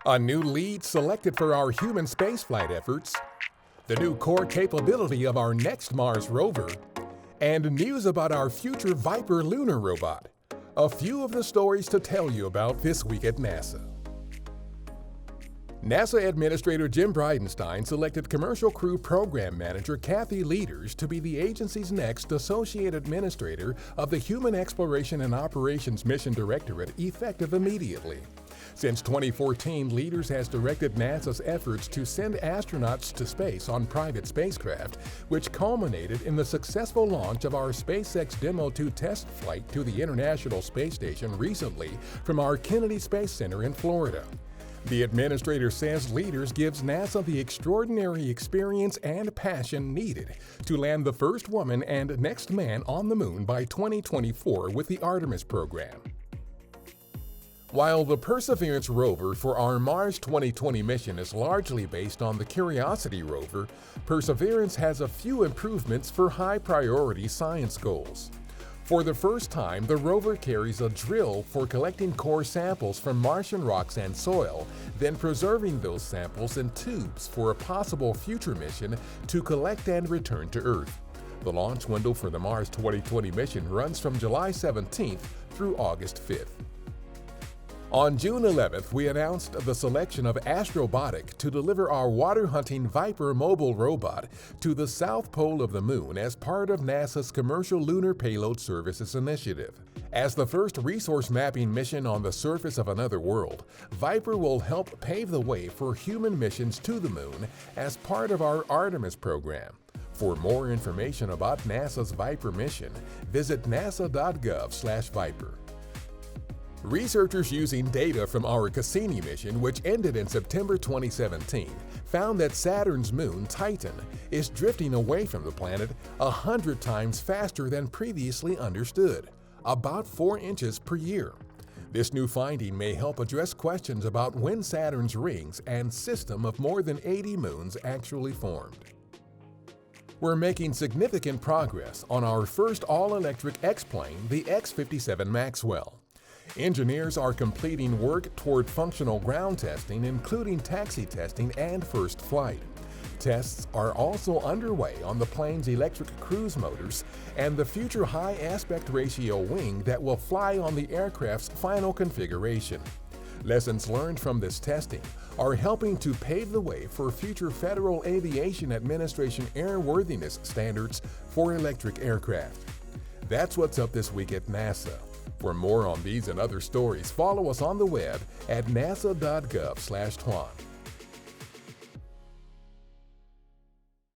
A new lead selected for our human spaceflight efforts, the new core capability of our next Mars rover, and news about our future Viper lunar robot. A few of the stories to tell you about this week at NASA. NASA Administrator Jim Bridenstine selected Commercial Crew Program Manager Kathy Leaders to be the agency's next Associate Administrator of the Human Exploration and Operations Mission Directorate, effective immediately. Since 2014, Leaders has directed NASA's efforts to send astronauts to space on private spacecraft, which culminated in the successful launch of our SpaceX Demo 2 test flight to the International Space Station recently from our Kennedy Space Center in Florida. The administrator says Leaders gives NASA the extraordinary experience and passion needed to land the first woman and next man on the moon by 2024 with the Artemis program. While the Perseverance rover for our Mars 2020 mission is largely based on the Curiosity rover, Perseverance has a few improvements for high-priority science goals. For the first time, the rover carries a drill for collecting core samples from Martian rocks and soil, then preserving those samples in tubes for a possible future mission to collect and return to Earth. The launch window for the Mars 2020 mission runs from July 17th through August 5th. On June 11th, we announced the selection of Astrobotic to deliver our water-hunting Viper mobile robot to the south pole of the moon as part of NASA's Commercial Lunar Payload Services initiative. As the first resource mapping mission on the surface of another world, Viper will help pave the way for human missions to the moon as part of our Artemis program. For more information about NASA's Viper mission, visit nasa.gov/Viper. Researchers using data from our Cassini mission, which ended in September 2017, found that Saturn's moon, Titan, is drifting away from the planet 100 times faster than previously understood, about 4 inches per year. This new finding may help address questions about when Saturn's rings and system of more than 80 moons actually formed. We're making significant progress on our first all-electric X-plane, the X-57 Maxwell. Engineers are completing work toward functional ground testing, including taxi testing and first flight. Tests are also underway on the plane's electric cruise motors and the future high aspect ratio wing that will fly on the aircraft's final configuration. Lessons learned from this testing are helping to pave the way for future Federal Aviation Administration airworthiness standards for electric aircraft. That's what's up this week at NASA. For more on these and other stories, follow us on the web at nasa.gov/Tuan.